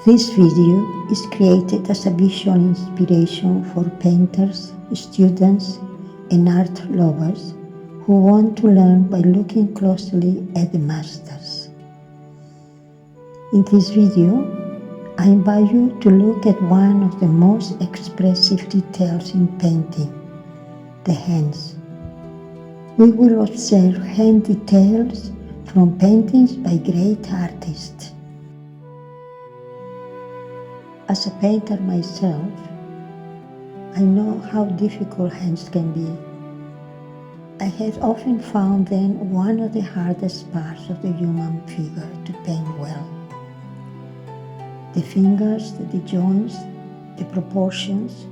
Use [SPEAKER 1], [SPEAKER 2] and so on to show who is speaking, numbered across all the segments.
[SPEAKER 1] This video is created as a visual inspiration for painters, students, and art lovers who want to learn by looking closely at the masters. In this video, I invite you to look at one of the most expressive details in painting, the hands. We will observe hand details from paintings by great artists. As a painter myself, I know how difficult hands can be. I have often found them one of the hardest parts of the human figure to paint well. The fingers, the joints, the proportions,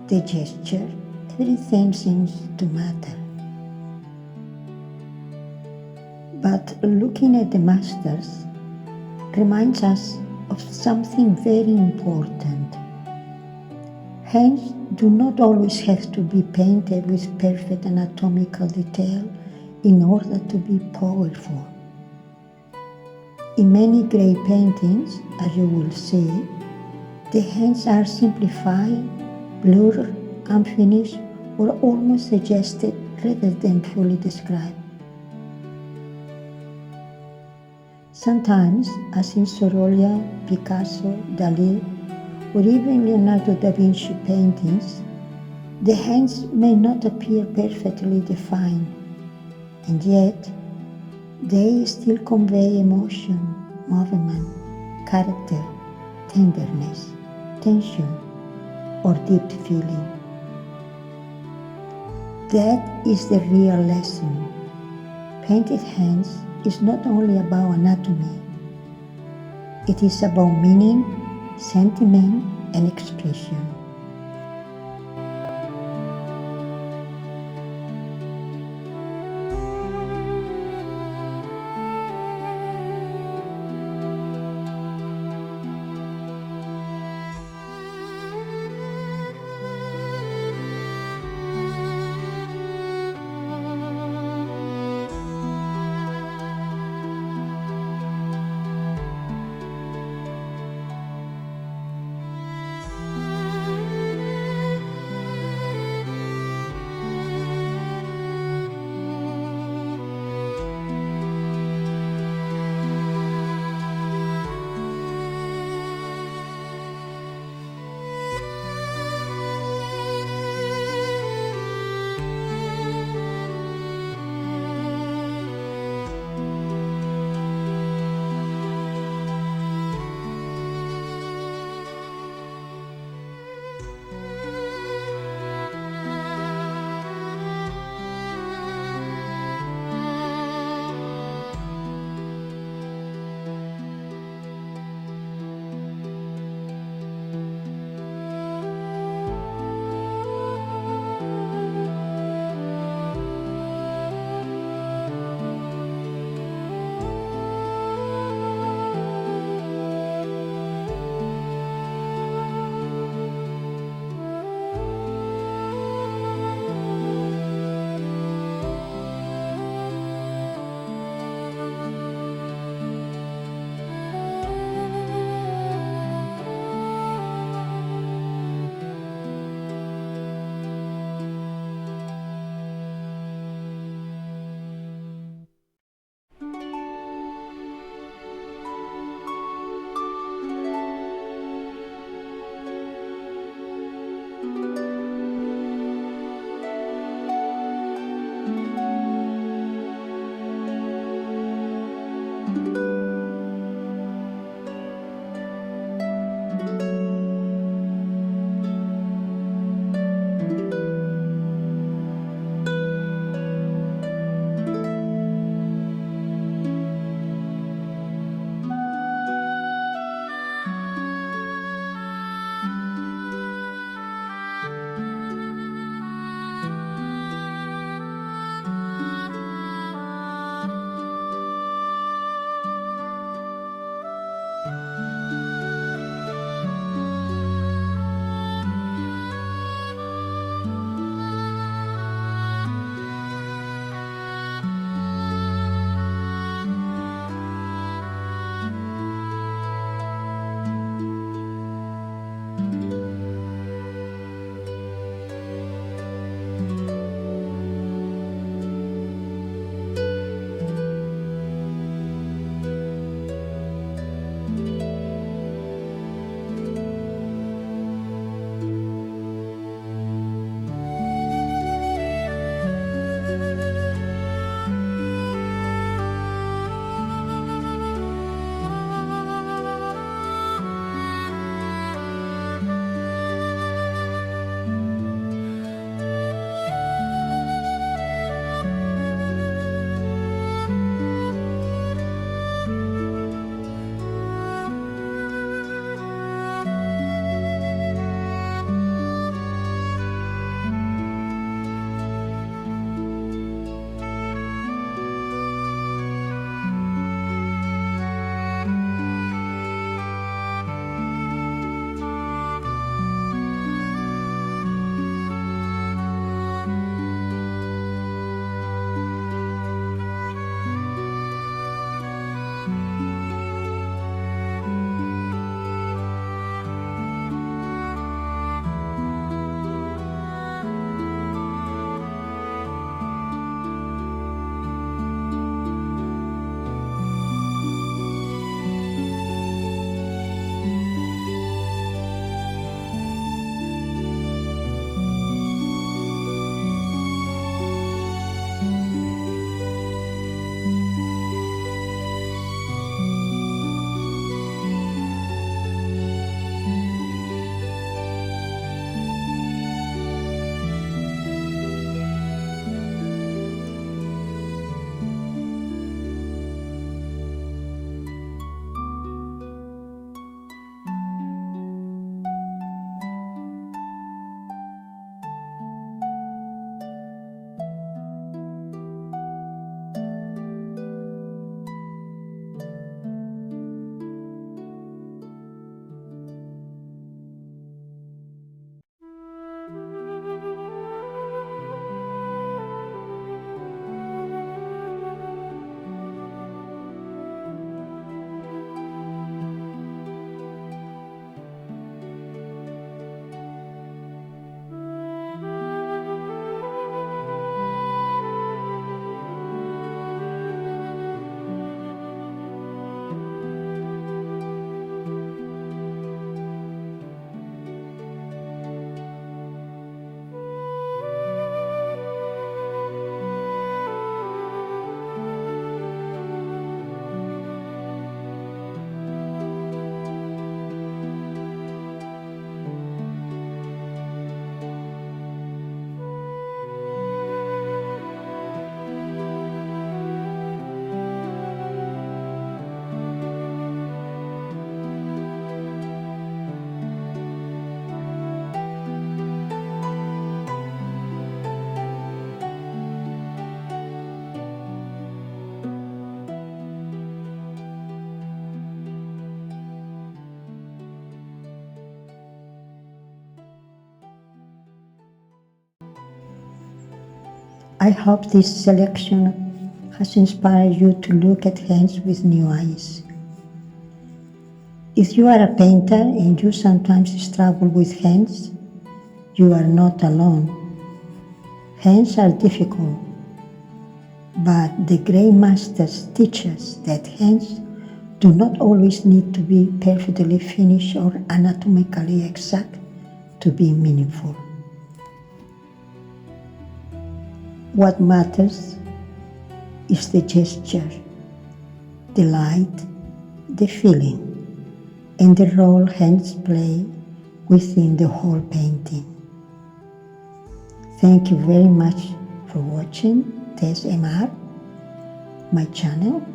[SPEAKER 1] the gesture, everything seems to matter. But looking at the masters reminds us of something very important. Hands do not always have to be painted with perfect anatomical detail in order to be powerful. In many great paintings, as you will see, the hands are simplified, blurred, unfinished, or almost suggested rather than fully described. Sometimes, as in Sorolla, Picasso, Dalí, or even Leonardo da Vinci paintings, the hands may not appear perfectly defined, and yet they still convey emotion, movement, character, tenderness, tension, or deep feeling. That is the real lesson. Painted hands is not only about anatomy. It is about meaning, sentiment, and expression. I hope this selection has inspired you to look at hands with new eyes. If you are a painter and you sometimes struggle with hands, you are not alone. Hands are difficult, but the great masters teach us that hands do not always need to be perfectly finished or anatomically exact to be meaningful. What matters is the gesture, the light, the feeling, and the role hands play within the whole painting. Thank you very much for watching Tess M Art, my channel.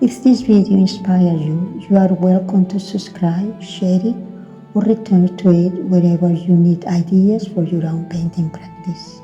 [SPEAKER 1] If this video inspired you, you are welcome to subscribe, share it, or return to it wherever you need ideas for your own painting practice.